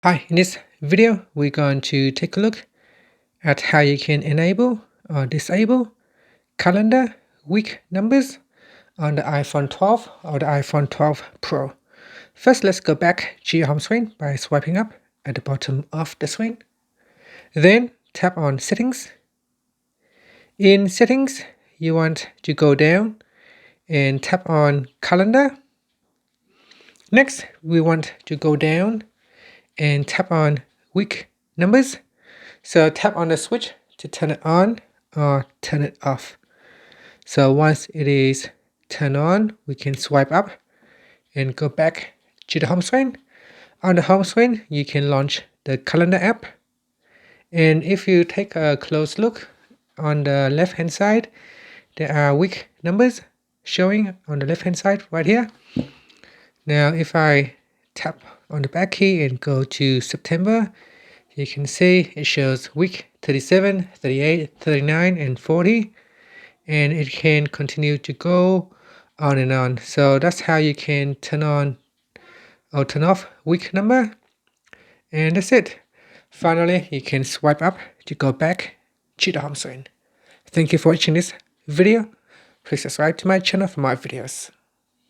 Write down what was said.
Hi, in this video, we're going to take a look at how you can enable or disable calendar week numbers on the iPhone 12 or the iPhone 12 Pro. First, let's go back to your home screen by swiping up at the bottom of the screen. Then tap on Settings. In Settings, you want to go down and tap on Calendar. Next, we want to go down and tap on week numbers. So tap on the switch to turn it on or turn it off. So once it is turned on, we can swipe up and go back to the home screen. On the home screen, you can launch the calendar app. And if you take a close look on the left hand side, there are week numbers showing on the left hand side right here. Now if I tap on the back key and go to September, you can see it shows week 37, 38, 39, and 40. And it can continue to go on and on. So that's how you can turn on or turn off week number. And that's it. Finally, you can swipe up to go back to the home screen. Thank you for watching this video. Please subscribe to my channel for more videos.